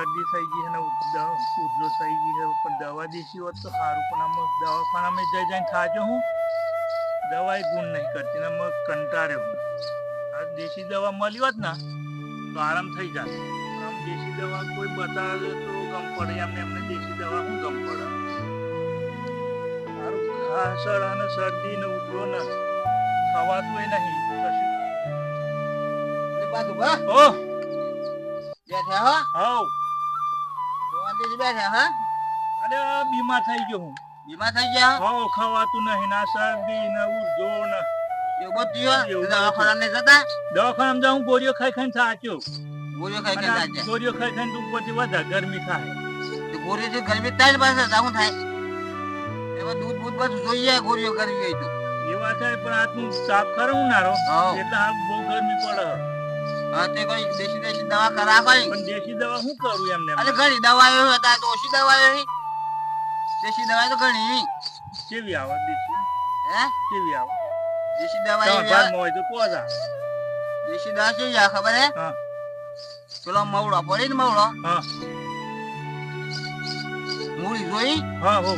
શરદી થઈ ગઈ છે ને ઉધરો થઈ ગઈ છે પણ દવા દેશી હોત તો સારું પણ આમાં દવાખાનામાં જઈને થાજો હું દવાઈ ગુણ નહીં કરતી ને આમાં કંટાળ્યો હું દેશી દવા મળી હોત ને તો આરામ થઈ જાય આમ દેશી દવા કોઈ બતાવે તો ગમ પડે એમને દેશી દવા શું ગમ પડે સારું ખાસડ અને શરદી ને ઉધરો ને ખવાતું નહીં કશું ઓ બેઠા હો હાઉ બેઠા હા અરે બીમાર થઈ ગયો હું બીમાર થઈ ગયા હાઉ ખવાતું નહીં ના શરદી ને ઉધરો ને એવું બધું દવાખાના ને જતા દવાખાનામાં જાઉં ગોળીઓ ખાઈ ખાઈને થાક્યો ગોળીઓ ખાઈ ખાઈ ગોળીઓ ખાઈ ખાઈને ઉપરથી વધારે ગરમી થાય ગોળીઓ ગરમી થાય ને પાછા જાવું થાય એમાં દૂધ બૂધ બધું જોઈએ ગોળીઓ કરવી હોય તો એ વાત થાય પણ આટલું સાફ કરું નારો એટલે આ બહુ ગરમી પડે હા તે કોઈ દેશી દવા કરા કોઈ પણ દેશી દવા શું કરું એમને અરે ઘણી દવાઓ હતા તો ઓછી દવાઓ દેશી દવા તો ઘણી કેવી આવે દેશી હે કેવી આવે દેશી દવા હોય તો કોજા દેશી દવા કેવી આવે ખબર હે હા પેલો મવડો પડે ને મવડો હા મૂળી જોઈ હા હો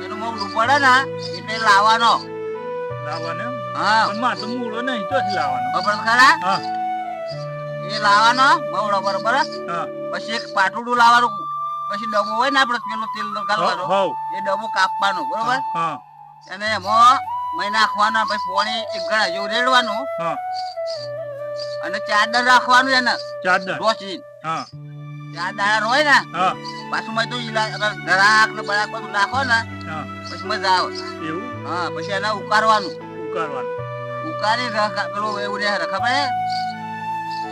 એનું મવડું પડે ને એટલે લાવવાનો હા પણ માં તો મૂળો નહીં તો લાવવાનો ખબર ખરા હા એ લાવવાનો મવડો બરોબર હા પછી એક પાટુડું લાવવાનું પછી ડબ્બો હોય ને આપણે પેલો તેલ ગાળવાનો એ ડબ્બો કાપવાનો બરોબર હા અને એમાં મહી નાખવાના પછી પોણી એક ગળા જેવું રેડવાનું હા અને ચાદર રાખવાનું એને ચાદર રોચી હા ચાર દાડા હોય ને હા પાછું મેં તો ઘરાક ને બરાક બધું નાખો ને હા પછી મજા આવે એવું હા પછી એને ઉકારવાનું ઉકારી પેલું એવું રહે ખબર હે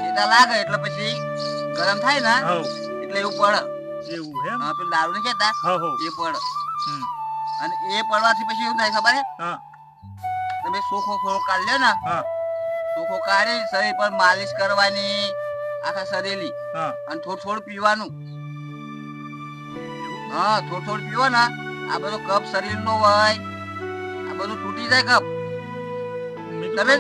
સીધા લાગે એટલે પછી ગરમ થાય ને એટલે એવું પડે એવું હે હા પેલું દારૂ ને કેતા એ પડે અને એ પડવાથી પછી એવું થાય ખબર હે તમે સોખો થોડો કાઢ લે ને સોખો કાઢી શરીર પર માલિશ કરવાની આખા શરીરની અને થોડું થોડું પીવાનું હા થોડું થોડું પીવો ને આ બધો કપ શરીર નો હોય આ બધું તૂટી જાય કપ તમે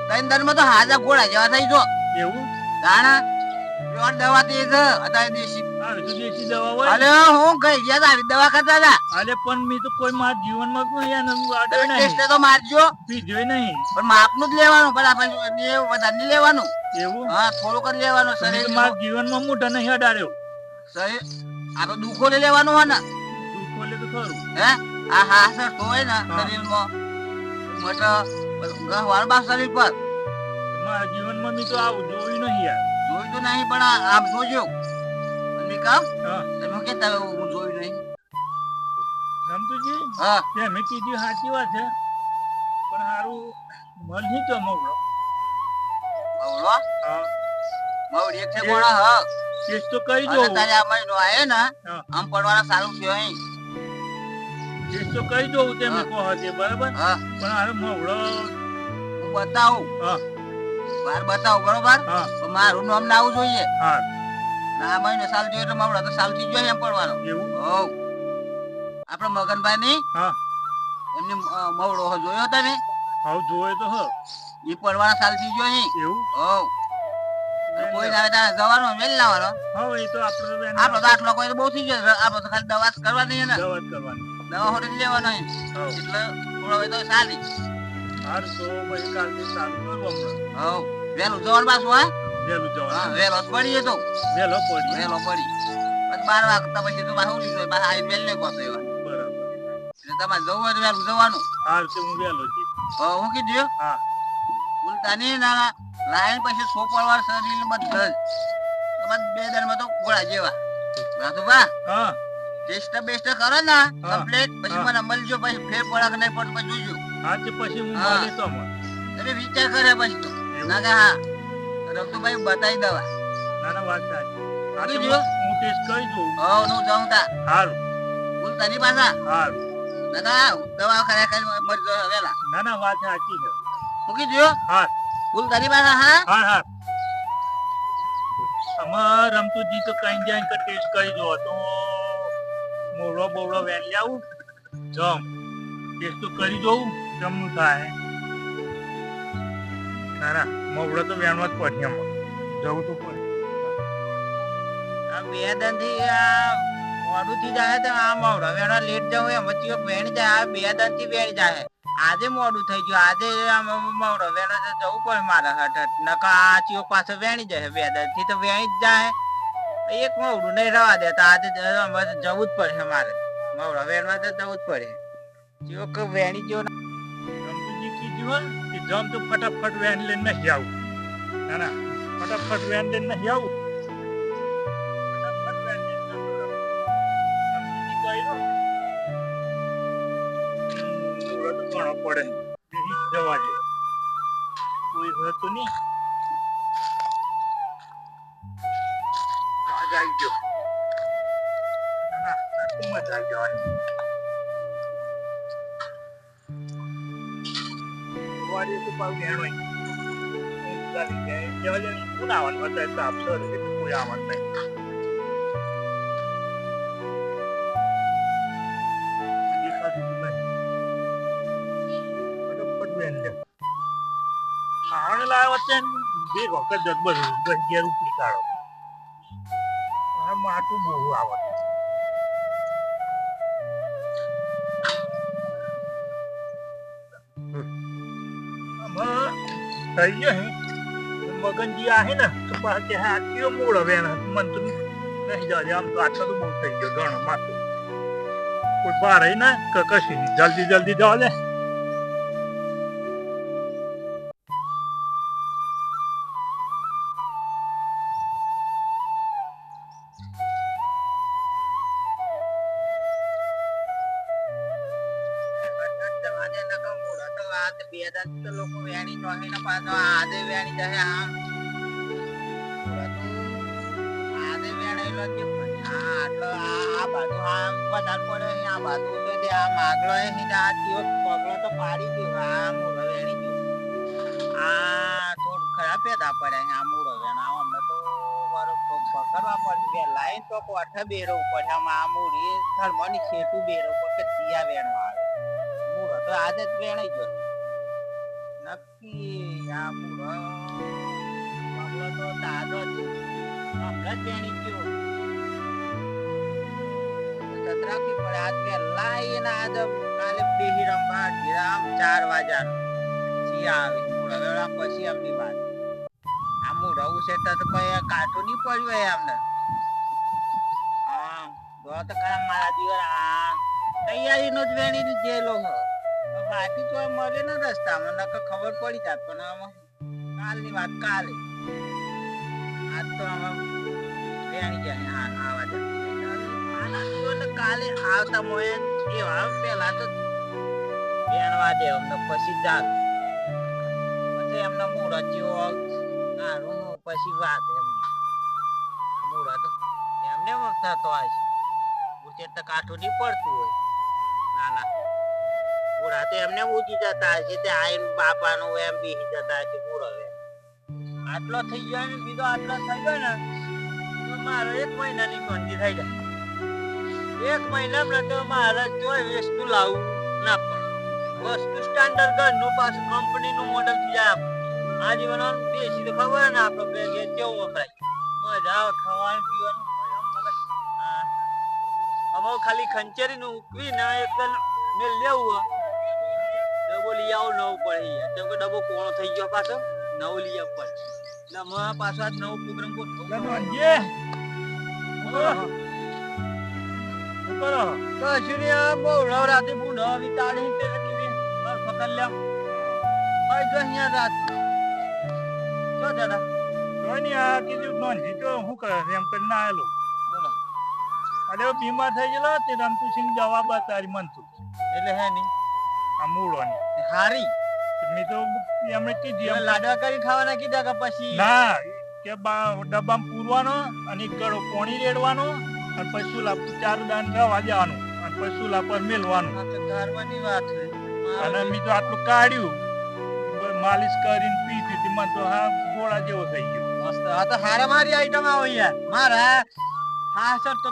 ત્રણ દરમાં તો હાજા ગોળા જેવા થઈ જો એવું દાણા પ્યોર દવા તે છે અત્યારે દેશી દેશી દવા હોય અરે હું ગઈ ગયા આવી દવા કરતા હતા અરે પણ મેં તો કોઈ માર જીવનમાં ટેસ્ટ તો મારજો પીધો નહીં પણ માપનું જ લેવાનું પણ આપણે વધારે નહીં લેવાનું એવું હા થોડુંક જ લેવાનું શરીર મારા જીવનમાં મોઢા નહીં અડાડ્યો શરીર આ તો દુખો લેવાનું હોય ને દુખો લે તો ખરું હે આ હાસર તો હોય ને શરીરમાં મોટા વાળબા શરીર પર મારા જીવનમાં મેં તો આવું જોયું નહીં યાર જોયું તો નહીં પણ આમ જોજો અને કામ તમે કેતા હું જોયું નહીં રમતુજી હા મેં કીધું સાચી વાત છે પણ સારું મળી તો મવડો મવડો હા મવડી એક છે કોણા હા ટેસ્ટ તો કરી જો તારે આ મહિનો આયો ને આમ પડવાના સારું થયો અહીં ટેસ્ટ તો કરી દઉં તમે કહો છે બરાબર હા પણ હારે મવડો હું બતાવું હા બાર બતાવું બરોબર હા તો મારું નામ ના આવવું જોઈએ હા આ મહિનો સાલ જોઈએ તો મવડો તો સાલ થી જોઈએ એમ પડવાનો એવું હોવ આપણે મગનભાઈ ની હા એમની મવડો જોયો તમે હાવ જોયે તો હ ઈ પડવાના સાલ થી જોઈએ એવું હોવ કોઈ ના આવે જવાનો વેલ લાવવાનો હા એ તો આપણે આપણો તો આટલો કોઈ તો બહુ થઈ ગયો આપણે તો ખાલી દવા કરવાની ને દવા કરવાની દવા હોડી લેવાનો એટલે થોડો હોય તો સારી સારું તો પછી કાલથી ચાલુ કરવું હમણાં હોવ વેલું જવાનું પાછું હા વહેલું જવાનું હા વેલો પડીએ તો વહેલો પડી વેલો પડી પછી 12 વાગતા પછી તો પાછું ઉડી જાય પાછા વેલ ને કોતો એવા બરાબર એટલે તમારે જવું હોય તો વેલું જવાનું હાર તો હું વહેલો જી હું કીધું હા બોલતા નહીં ના લાઈન પછી સોપડવાર શરીર બધા જ બે દરમાં તો ગોળા જેવા રાજુભા હા ટેસ્ટ બેસ્ટ કરો ને કમ્પ્લીટ પછી મને મળજો પછી ફેર પડે કે નહીં પડે પછી જોજો હા તે પછી હું મળે તો તમે વિચાર કરે પછી તો ના કે હા રમતુભાઈ બતાવી દવા ના ના વાત સાચી હું ટેસ્ટ કરી દઉં હા હું જાઉં તા સારું બોલતા નહીં પાછા સારું ના કા દવા ખરેખર મરજો વેલા ના ના વાત સાચી છે મૂકી દો હા બોલતા નહીં પાછા હા હા હા અમાર રમતુજી તો કઈ જાય કે ટેસ્ટ કરી દો તો મોવડો બોવડો વેલી આવું જમ ટેસ્ટ તો કરી દઉં જમનું થાય ના ના મોવડો તો વેણવા જ પડે એમાં જવું તો પડે આ બે દન થી આ મોડું થી જાય તો આ મોડો વેણા લેટ જવું એમ વચ્ચે વેણી જાય આ બે દન થી વેણી જાય આજે મોડું થઈ ગયું આજે મોડો વેણા જવું પડે મારે હટ નકા આ ચિયો પાછો વેણી જાય બે દન થી તો વેણી જ જાય એક મોડું નહીં રવા દેતા આજે જવું જ પડે મારે મોડો વેણવા તો જવું જ પડે ચિયો કે વેણી ગયો રમતુજી કીધું કે જમ તો ફટાફટ વેન લઈને નહીં આવું ના ના ફટાફટ વેન લઈને નહીં આવું ફટાફટ વેન લઈને રમતુજી કહ્યું તો ઘણો પડે બેસી જવા દે કોઈ હતું નહીં મજા આવી ગયો ના મજા આવી જવાની વાડી તો પાવ ગેણો ચાલી જાય જેવા જેને કોણ આવવાનું હતા તો આપશો એટલે કોઈ આવવાનું નહીં દેખાતું નહીં ફટાફટ વેન લે ખાણ લાવ્યો છે બે વખત જગબજ ઘેર ઉપડી કાઢો હવે માટું બહુ આવત થઈ ગયો હે મગનજી આહે ને તો પાછે હાથીઓ મૂળ હવે મન તો નહીં જાય આમ તો આટલો તો બહુ થઈ ગયો ઘણો માથું કોઈ બહાર આવી ને કશી જલ્દી જલ્દી જવા દે લોકો વેણી નોહી ના પાછો આદે વેણી જાય આમ આદે વેણેલો છે આટલો આ બાજુ આમ વધારે પડે આ બાજુ તો તે આ માગલો એ આ તીઓ પગલો તો પાડી ગયો આ મૂળો વેણી ગયો આ થોડું ખરાબ પેદા પડે આ મૂળો વેણા અમને તો વારો તો પકડવા પડે બે લાઈન તો કોઠા બેરો ઉપર આ મૂળી થર્મોની ખેતું બેરો ઉપર કે તિયા વેણવા આવે મૂળો તો આજે જ વેણાઈ ગયો નક્કી આ મૂળો પગલો તો તાજો જ હમણાં જ વેણી ગયો સતરાકી પડે આજ કે લાઈને આજ કાલે બેહી રમવા આમ 4 વાગ્યા જીયા આવી મૂળો વેળા પછી એમની વાત આ મૂળો ઉસે તો કોઈ કાઠું નહીં પડ્યું હોય અમને હા દો તો ખરા મારા દિવસ આ તૈયારીનો જ વેણી જેલો હ બાકી તો મળે ને રસ્તામાં નકર ખબર પડી જાત પણ આમાં કાલની વાત કાલે આજ તો આમાં વેણી જાય આવા જાય કાલે આવતા મોએ એવા પેલા તો વેણવા દે અમને પછી જાત પછી એમનો મૂળો જેવો સારું પછી વાત એમ મૂળો તો એમને થતો હોય છે તો કાઠું નહીં પડતું હોય ના ના મૂળા તો એમને ઉજી જતા હશે તે આઈન બાપાનો એમ બેસી જતા હશે મૂળો આટલો થઈ ગયો ને બીજો આટલો થઈ ગયો ને તો મારો 1 મહિનાની નોંધી થઈ જાય 1 મહિનામાં તો મારે જોઈ વસ્તુ લાવવું ના પડે વસ્તુ સ્ટાન્ડર્ડ ઘરનું પાછું કંપનીનું મોડલ થઈ જાય આ જીવન દેશી તો ખબર ને આપણો બે કેવું વપરાય મજા આવે ખાવાનું પીવાનું હવે ખાલી ખંચેરીનું ઉકવી ને એકદમ મેં લેવું ડબો લઈ આવું નવું પડે કેમ કે ડબો કોણો થઈ ગયો પાછો નવું લઈ આવવું પડે એટલે મેં પાછો આજ નવો પ્રોગ્રામ ગોઠવું કશું ને બહુ રાતે બહુ નવી તાળી તે પકડ લ્યા ભાઈ જો અહીંયા રાત જો દાદા કોઈ નહીં આ કીધું નોંધી તો શું કરે એમ કરીને આવેલો અરે બીમાર થઈ ગયેલો તે રમતુસિંહ દવા બતાવી મનતું એટલે હે ની આ મૂળવાની હારી મેં તો એમણે કીધી લાડવા કરી ખાવાના કીધા કે પછી ના કે ડબ્બામાં પૂરવાનો અને એક ગળો પોણી રેડવાનો અને પછી સુલા 4 દાન ખાવા જવાનું અને પછી સુલા પર મેલવાનું ઘરવાની વાત અને મેં તો આટલું કાઢ્યું માલિશ કરીને પીધી હતી મને તો હા ગોળા જેવો થઈ ગયો મસ્ત આ તો હારે મારી આઈટમ આવો યાર મારા હા સર તો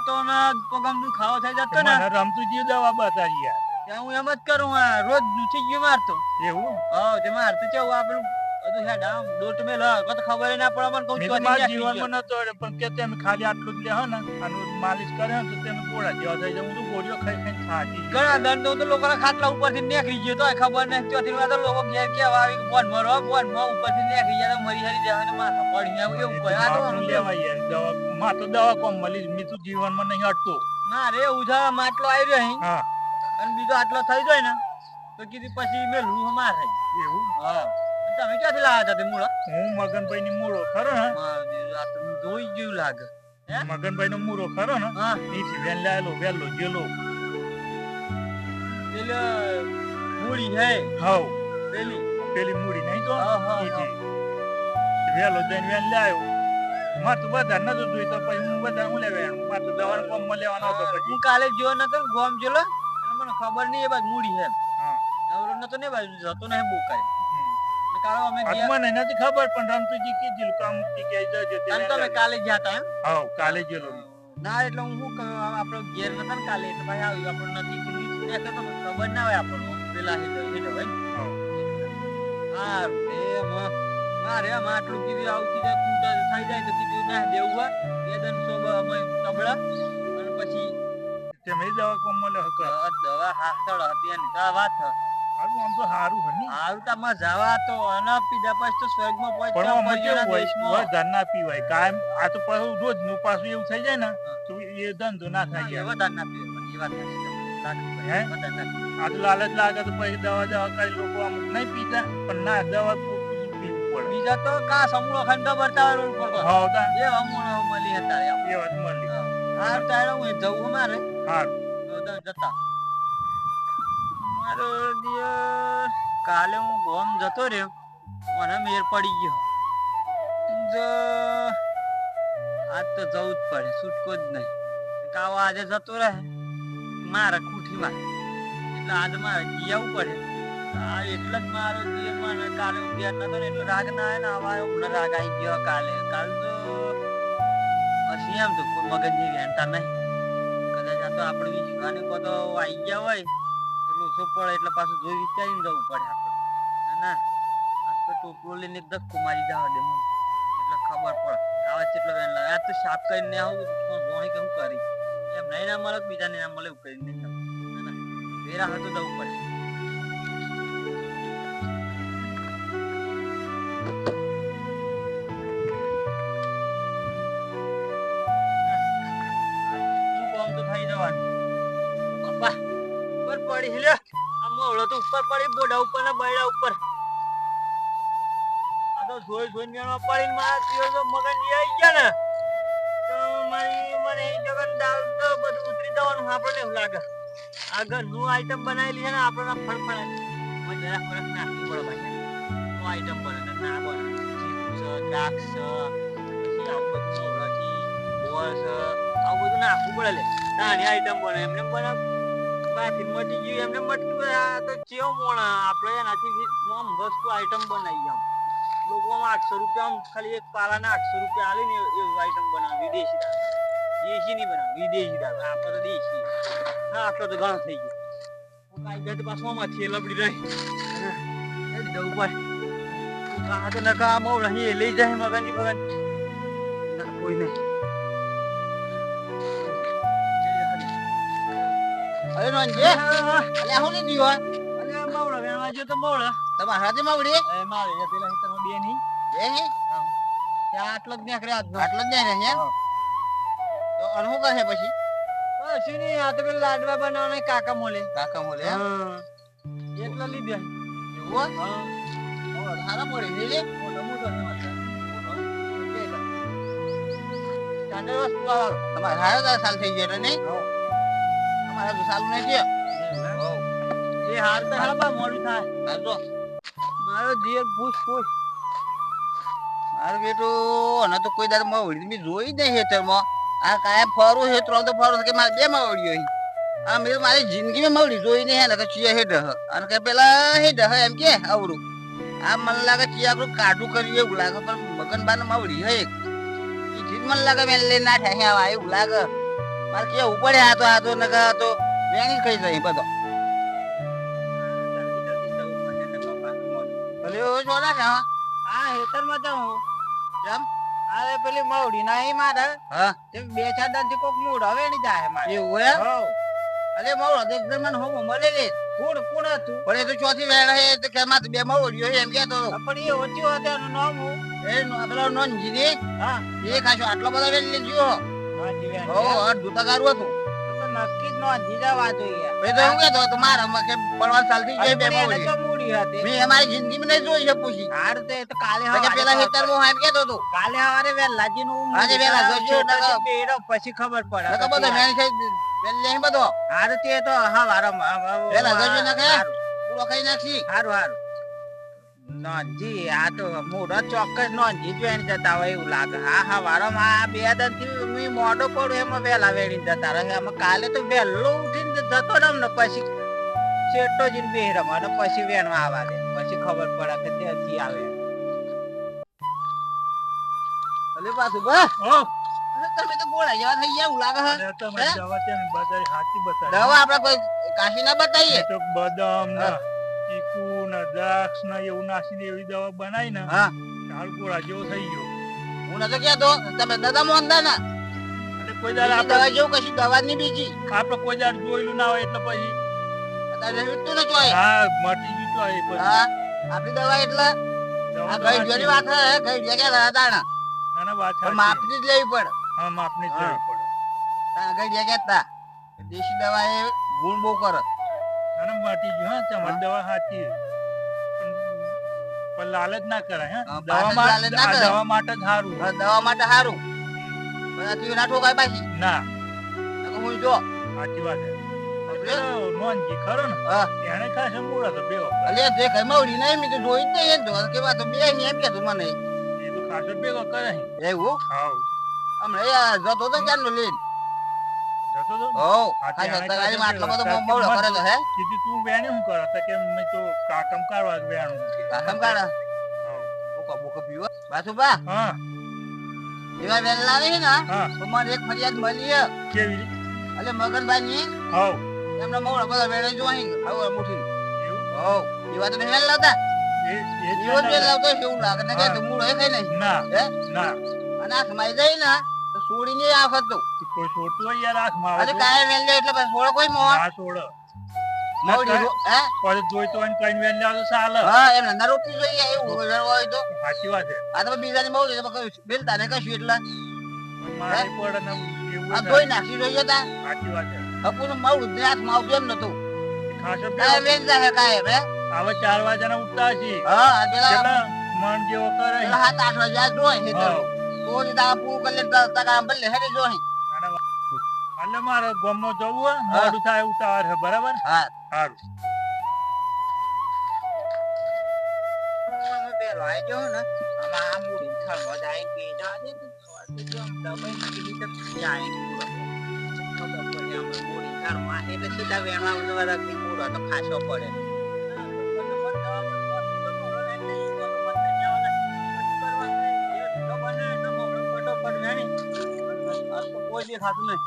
પગમનું ખાવો થઈ જતો ને રમતુજી દવા બતાવી યાર હું એમ જ કરું રોજ નું થઈ ગયું મારતો એવું હા તે મારતો કેવું આપણું બધું તું હેડ આમ દોટ મે લ તો ખબર ના પડે મને કહું છું મારા જીવનમાં નતો પણ કે તેમ ખાલી આટલું જ લે હો ને અને માલિશ કરે તો તેમ ગોળા જેવા થઈ જાય હું તો ગોળીઓ ખાઈ ખાઈને થાકી ઘણા દંડ તો લોકોના ખાટલા ઉપરથી નીકળી ગયો તો ખબર નહીં ચોથી તો લોકો ઘેર કેવા આવી બોન મરો બોન માં ઉપરથી નીકળી ગયા તો મરી હરી જાય ને માથા પડી જાય એવું કોઈ આ તો લેવાય યાર દવા માં તો દવા કોમ મળી મી તો જીવનમાં નહીં અટતો ના રે ઉધા માટલો આવી રહ્યો હા અને બીજો આટલો થઈ જાય ને તો કીધી પછી મે રૂહ મારે એવું હા તમે ક્યાંથી લાવ્યા હતા તે મૂળો હું મગનભાઈ ની મૂળો ખરો ને આ તો જોઈ જેવું લાગે મગનભાઈ નો મૂળો ખરો ને હા નીથી વેલ લાયેલો વેલો જેલો પેલો મૂડી હે હાઉ પેલી મૂડી નહીં તો નીથી વેલો જઈને વેલ લાયો માર તો બધા નતો જોઈ તો પછી હું બધા હું લેવા માર તો દવાનું કોમ માં લેવાનો હતો પછી હું કાલે જો નતો ગોમ જેલો મને ખબર નહીં એ બાદ મૂડી હે હા નવરો નતો ને બાજુ જતો ને બહુ કાય કાલે અમે ગયા મને નથી ખબર પણ રમતુજી કીધું કામ કે જજો તે અને તમે કાલે ગયા તા એમ હા કાલે જેલો ના એટલે હું આપણો ઘેર નતા ને કાલે તો ભાઈ આવ્યું આપણને નથી કીધું એટલે તો ખબર ના હોય આપણને પેલા હેઠે ભાઈ હા એ મારે માટલું કીધું આવતી જાય કૂટા થઈ જાય તો કીધું ના દેવું બે દન સોબ અમે તબડા અને પછી તમે દવા કોમ મળે હક દવા હાથળ હતી અને તા વાત હારું આમ તો હારું હે ની હારું તા માં જવા તો અના પીધા પછી તો સ્વર્ગમાં પણ પહોંચ્યા દેશમાં ધરના પીવાય કાયમ આ તો પાછું રોજ નું પાછું એવું થઈ જાય ને તો એ ધંધો ના થાય એવા ધરના પીવાય એ વાત આ તો લાલચ લાગે તો પછી દવા કરી લોકો અમુક નહીં પીતા પણ ના દવા પીવું પડે બીજા તો કા સમૂહ ખંડ બતાવે રોડ પર હા તા એ અમૂળ મળી હતા એ વાત મળી હા તારે હું જવું મારે હા જતા મારો દિયર કાલે હું ગોમ જતો રહ્યો મને મેર પડી ગયો આજ તો જવું જ પડે છૂટકો જ નહીં કાવો આજે જતો રહે મારા કુઠીમાં એટલે આજે મારે જીયાવું પડે આ એટલે જ મારો દિયર મને કાલે હું ગયા નતો ને એટલે રાગ ના આવે ને આવા મને રાગ આવી ગયો કાલે તો પછી એમ તો કોઈ મગજની વેણતા નહીં કદાચ આ તો આપણે વિચારવાની બધો આવી ગયા હોય લોસો પડે એટલે પાછું જોઈ વિચારીને જવું પડે આપણે ના આ તો ટોપલો લઈને ધક્કો મારી જવા દે એટલે ખબર પડે આવા કેટલો વેન લાગે આ તો સાફ કરીને આવું જોણી કે હું કરી એમ નહીં ના મળે બીજાને ના મળે એવું કરીને ના વેરા હતું જવું પડે પડી લે આ મોળો તો ઉપર પડી બોડા ઉપર ને બૈડા ઉપર આ તો જોઈ જોઈને પડીને મારા દિવસ મગન આવી ગયા ને તો મને જગન દાલ તો બધું ઉતરી જવાનું આપણને એવું લાગે આગળ નું આઈટમ બનાવેલી છે ને આપણને ફળફળ મને જરા ફરક નાખવી પડે ભાઈ નું આઈટમ બને ના બને ચીપ્સ દ્રાક્ષ પછી આવું બધું મોળાથી બોસ આવું બધું નાખવું પડે લે નાની આઈટમ બને એમને બને બાકી મટી ગયું એમને મટતું આ તો ચેવ મોણા આપણે એનાથી આમ વસ્તુ આઈટમ બનાવી આમ લોકો આમ 800 રૂપિયા આમ ખાલી એક પાલાના 800 રૂપિયા આલે ને એવું આઈટમ બનાવે વિદેશી દાળ દેશી નહીં બનાવે વિદેશી દાળ આપણે તો દેશી હા આપણે તો ઘણું થઈ ગયું હું કાંઈ ગઈ પાછું આમાં છે લબડી રહી જવું પડે આ તો નકા આમાં રહી લઈ જાય મગનજી ભગન ના કોઈ નહીં અરે નોંજે અલે હું ની દીવા અલે માવડા વેણવા જો તો માવડા તમાર હાથે માવડી એ મારે એ પેલા હિતરમાં બે ની ત્યાં આટલો જ નીકળ્યા આટલો જ નહીં હે તો અનહુ કરે પછી પછી ની આ તો પેલા લાડવા બનાવવાના કાકા મોલે હા એટલા લીધા એવું હા ઓ સારા પડે ને લે મોટો મોટો છે માતા ચાંદર વસ્તુ આવ તમાર હારા સાલ થઈ ગયા એટલે નહીં મારા તો સાલું નથી એ હાર તો હાબા મોડું થાય હાજો મારો દિયર પૂછ મારો બેટો અને તો કોઈ દાર માવડી મે જોઈ નહીં હેતરમાં આ કાયમ ફરું હેતરો તો ફરું કે મારે બે માવડીઓ અહીં આ મેં મારી જિંદગીમાં માવડી જોઈ નહીં હે ને તો ચિયા હેડ અને કે પેલા હેડ એમ કે આવરું આ મને લાગે ચિયા કાઢું કર્યું એવું લાગે પણ મગનબાને માવડી હે એક ઈ ચીજ મને લાગે મેં લઈને ના ઠે આ એવું લાગે મારે કેવું પડે આ તો નકા તો વેણી ખાઈ જાય બધો ભલે જોડા ને આ હેતરમાં જાઉં કેમ અરે પેલી મવડી નહીં મારે હા તે 2-4 દાડથી કોક મૂડ હવે નહીં જાય મારે એવું હે હો અરે મારો એકદમ મને હોમો મળે લે કોણ હતું પણ એ તો ચોથી વેળ હે તો કે માથે બે મવડીઓ હે એમ કેતો હતો. પણ એ ઓછી હોતે એનું નામ હું પેલો નોન જીરી હા એ ખાશો આટલો બધો વેલ લીધો હા જીવ્યા હો અડધું તગારું હતું તો નક્કી જ નો જીજાવા જોઈએ એ તો એવું કેતો હતો મારા કે પડવા ચાલતી જાય બે એને મવડી તો મૂડી હતી મેં અમારી જિંદગીમાં નહીં જોઈ છે પૂછી હાર તો એ તો કાલે તો કે પેલા ખેતરમાં એમ કેતો હતો કાલે સવારે વેલાજી નું આજે વહેલા જજો, પછી ખબર પડે નકર બધો મેં છે વેલ લે બધો હાર તે તો હા વહેલા જજો ને કે પૂરો ખાઈ નાખી હારું હારું નોંધી આ તો મોઢો ચોક્કસ નોંધી જ વેણી જતા હોય એવું લાગે હા વારંવાર આ 2 દાડથી મોઢો પડું એમાં વહેલા વેણી જતા રહે એમાં કાલે તો વહેલો ઉઠીને જતો રમ ને પછી શેઠો જઈને બેહરમ અને પછી વેણવા આવવા દે પછી ખબર પડે કે ત્યાંથી આવે અલે પાછું બસ ઓ તમે તો ગોળા જેવા થઈ ગયા એવું લાગે અને તમે દવા છે ને બધાય હાચી બતાવી. દવા આપડે કોઈ કાશી ના બતાવીએ એ તો બદામ ને ચીકુ ને દ્રાક્ષ ને એવું નાખીને એવી દવા બનાવી ને હા હાલ ગોળા જેવો થઈ ગયો. હું નતો કહેતો તમે દાદા મોંધા ના અને કોઈ દાડે બીજી દવા જેવું કશી દવા ની બીજી આપણે કોઈ દાડે જોયેલું ના હોય એટલે પછી અત્યારે વિટતું ન જોય હા મટી ગયું તો એ પછી હા આપણી દવા એટલે દવા આ તો ગઈ જોની વાત હે ગઈ જગ્યા દાણા ના ના વાત પણ સાચી. માપની જ લેવી પડે હા માપની જ હા. લેવી પડે. તાણ ગઈ જગ્યા તા દેશી દવા એ ગુણ બહુ કરે ના ના મટી ગયું હા તમારી દવા સાચી પણ લાલચ ના કરાય હા, હા પાછળ લાલચ ના કરાય. દવા માટે જ સારું હવે દવા માટે સારું બધાથી ના ઠોકાય પાછી ના નકર હું જો સાચી વાત છે. પેલો નોનજી ખરો ને હા એને ખાસ મૂળ હતો 2 વખત. અલે જે કઈ મવડી નહીં મેં તો જોઈ જ નહીં તો કે વાત બે ની એમ કે તું મને એ તો ખાસ ભેગો કરે છે. એવું હાવ હમણાં યાર જતો તો ક્યારનો લઈને જતો તો હો હા, ખાલી ત્યાં તગારીમાં આટલો બધો ત્યાં મવડો કરે તો હે કીધું તું વેણી શું કરે તો કે મેં તો કાકમ કાઢવા વેણું કે. કાકમ કાઢા હાવ. બોકો બોકો પીવો બાસુબા હા એવા વેલ લાવી છે ને હા તો મને એક ફરિયાદ મળી હે. કેવી રીતે? અલે મગનભાઈ ની હાવ એમના મવડા બધા વેળે જો અહીં હવે મુઠી એવું હો એવા તમે વેલ લાવતા એ એવો જ વેલ લાવતો હશે એવું લાગે ને કે હા. તો મૂળ હે કઈ નહીં ના હે ના અને આ સમાઈ જાય ને તો છોડીને આખત તો કોઈ છોડતું હોય યાર આંખમાં આવે અરે તો. કાય વેલ લે એટલે બસ છોડો કોઈ મોહ ના છોડ મવડી હે પછી જોઈતો હોય ને કઈ વેણ લાવ તો ચાલે. હા એમને ના રોટલી જોઈએ એવું હોય તો સાચી વાત છે આ તો બીજાની મવડી તો કઈ બેલતા ને કશું એટલે પણ મારે પડે ને એવું આ થાય. ધોઈ નાખી જોઈએ તા સાચી વાત છે. હપુનું મવડું જ હાથમાં આવતું એમ નતું ખાસ કાય વેલ જાય કાય હે હવે 4 વાગ્યાના ઉઠતા છીએ હા આ પેલા કેટલા મન જેવો કરે પેલા 7-8 વાગ્યા જોઈ હે તો તો દા પૂરું કરી લે તકા બદલે હેડે જોઈ એટલે મારે ગામમાં જવું હોય હા. મોડું થાય ઉતાવળ છે બરાબર હા સારું પેલો આઈ ગયો ને આમાં આ મૂડી થળમાં જાય કે જાજે તો દબાઈ કીધી તો જાય ખબર પડે આપણે મૂડી થળમાં એટલે સીધા વેણવા દ્વારા મૂડો તો ખાસો પડે કોઈ દેખાતું નહીં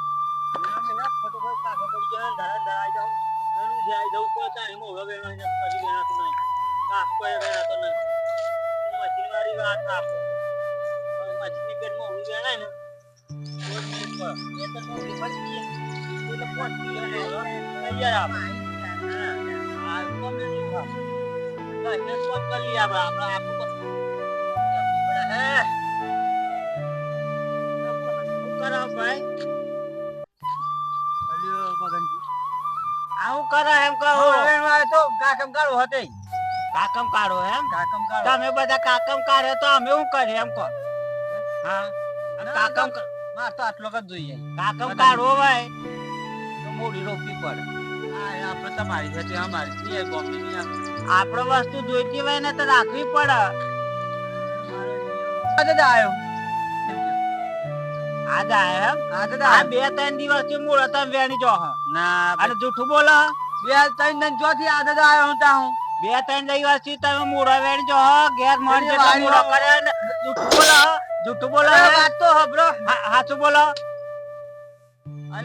આવું કરે એમ કહો કાકમ કાઢો હતે કાકમ કાઢો એમ કાકમ કાઢો તમે બધા કાકમ કાઢે તો અમે શું કરીએ એમ કહો હા અને કાકમ માર તો આટલો જ જોઈએ કાકમ કાઢવો ભાઈ તો મોડી રોકવી પડે હા આપણે તમારી છે અમારી એ ગોમની નહીં આપણે વસ્તુ જોઈતી હોય ને તો રાખવી પડે આજે આવ્યો આજે આયા એમ આજે આ 2-3 દિવસથી મૂળ હતા વેણી જો ના અને જૂઠું બોલો 2-3 દિન ચોથી આજે આવ્યો હું તા હું 2-3 દિવસથી તમે મૂળો વેણી જો ઘેર મન જેટલા વાળી મૂળો કરે ને જૂઠું બોલો વાત તો હબરો સાચું બોલો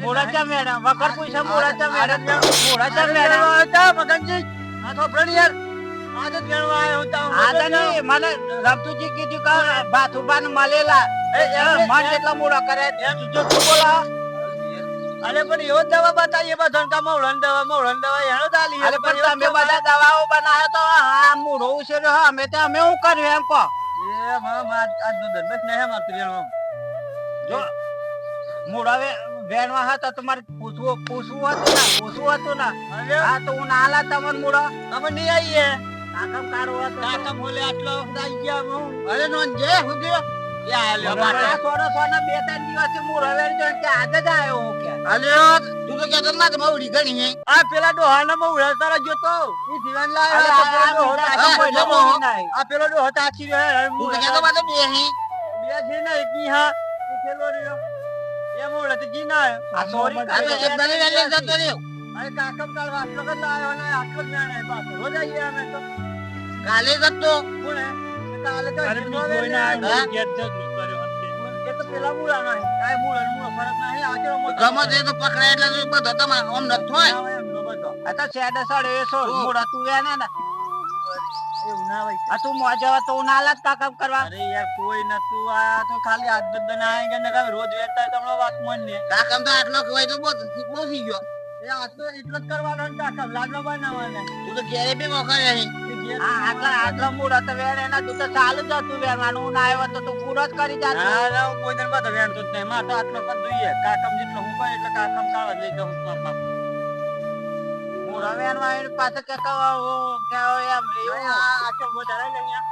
મૂળા ચા મેડમ વગર પૈસા મૂળા ચા મેડમ મૂળા ચા મેડમ મગનજી આ તો ફ્રેન્ડ યાર આજે વેણવા આવ્યો તો આજે નહીં મને રમતુજી કીધું કે ભાથુભાને મળેલા મન જેટલા મૂળા કરે જો તું બોલા અરે પણ એવો દવા બતાવીએ બધા કા મવળન દવા એનો ચાલી અરે પણ તમે બધા દવાઓ બનાવ્યો તો આ મૂળો ઉછેર્યો હા અમે તો અમે શું કર્યું એમ કહો એ મારા આજનો ધર્મેશ નહીં હે માત્ર જો મૂળા વેણવા હતા તમારે પૂછવું હતું ને હા તો હું નાલા તમને મૂળા અમે નહીં આવીએ કાકમ કાઢવો હતો કાકા બોલે આટલો વખત આવી ગયા હું અરે નોન જે હું ગયો સોના 2-3 દિવસથી મૂળો વેણજો કે આજે જ આવ્યો હું કે અલ્યો તું તો કેતો ના મવડી ગણી આ પેલા ડોહાના મવડા તારા જો તો ઈ જીવન આ પેલો ડોહો તાચી રહ્યો તું તો કેતો બાતો બેહી બે છે ને કી હા ઈ ખેલો રહ્યો એ મોળા તો જી ના આ સોરી એક દલે વેલે જતો રહ્યો અરે કાકમ કાલ વાસલો કર લાયો ને આટલો જ ના પાસ રોજ આઈએ અમે તો કાલે જતો કોણ કાલે તો અરે બી કોઈ ના આવ્યો ગેટ જગ કર્યો એ તો પેલા મૂળા નહીં કાય મૂળા ફરક નહીં આજે ગમે તે તો પકડાય એટલે બધો તમાર ઓમ ન થોય આ તો છેડે સડે એ મૂળા તું વેને ને એવું ના હોય આ તું મોજવા તો નાલા કાકમ કરવા અરે યાર કોઈ નતું આયા તો ખાલી આજ દન આયા કે નકા રોજ વેરતા તમને વાત મન ને કાકમ તો આટલો કહેવાય તો બોસી ગયો એ આ તો એટલો જ કરવાનો ને કાકમ લાડવા બનાવવાના તું તો ઘેરે બી મોખા રહી આટલા મૂળા તો વેણે ના તું તો ચાલુ જ હતું વેણવાનું ના આવ્યો તો તું પૂરો જ કરી જાત ના કોઈ દિન બધા વેણતો જ નહીં માર તો આટલો કર જોઈએ કાકમ જેટલો હું કહે એટલે કાકમ કાવા લઈ જાઉં માર બાપ મૂળા વેણવા એની પાસે કે એમ આ તો વધારે નહીં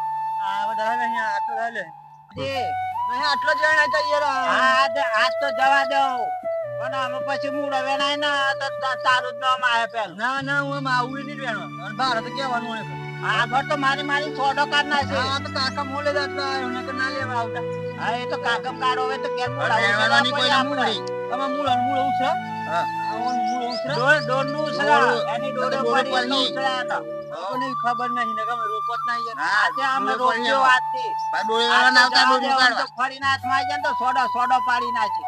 આ વધારે નહીં આ તો લે નહીં આટલો જ વેણાય તો યાર આજ તો જવા દો પણ આમાં પછી મૂળો વેણાય ના તો તારું જ નામ આવે પેલું ના હું આવું નહીં વેણવા અને બહાર તો કહેવાનું હોય આગળ તો મારી સોડો કાઢ નાખે આ તો કાકા મોલે જતા એને તો ના લેવા આવતા હા એ તો કાકમ કાઢો હોય તો કેમ વેણવાની કોઈ મૂળી તમે મૂળો ઉછળે હા આવું મૂળો ઉછળે ડોર નું ઉછળા એની ડોરે પડી એટલે ઉછળ્યા હતા કોને ખબર નહીં ને કે રોપત નહીં આજે અમે રોપ્યો આજથી ડોરે વેણવા આવતા ડોરે કાઢવા ફરીને હાથમાં આવી જાય તો સોડો પાડી નાખી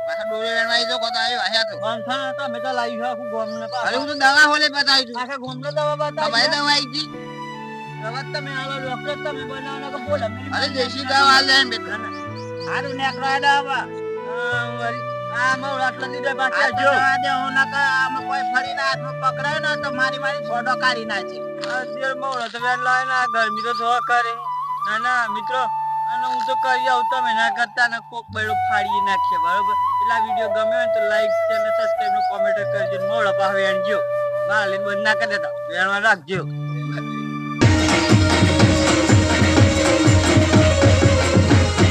પાછા ડોરે વેણવા આવી તો કોતા આવ્યો આયા તો બંધા તો મેં તો લાવી આખું ગોમ ને અરે હું તો દવા હોલે બતાવી તું આખે ગોમ ને દવા બતાવી દવા આવી ગઈ દવા તમે આલો ડોક્ટર તમે બનાવવાનો કે બોલ અરે દેશી દવા લે બેટા હારું નેકરો દવા આ મળ આટલા દીધા પાછા જો દે હું નકા આમાં કોઈ ફરીને હાથમાં પકડાય ને તો મારી સોડો કાઢી નાખે આ દેર મળ તો વેણ લાય ના ગરમી તો થવા કરે ના મિત્રો અને હું તો કરી આવું તમે ના કરતા ને કોક બેડો ફાડી નાખીએ બરાબર એટલે આ વિડીયો ગમ્યો હોય તો લાઈક ચેનલ સબસ્ક્રાઇબ નો કોમેન્ટ કરજો મોળ પાવે એણજો મારે બંધ ના કરી દેતા વેણવા રાખજો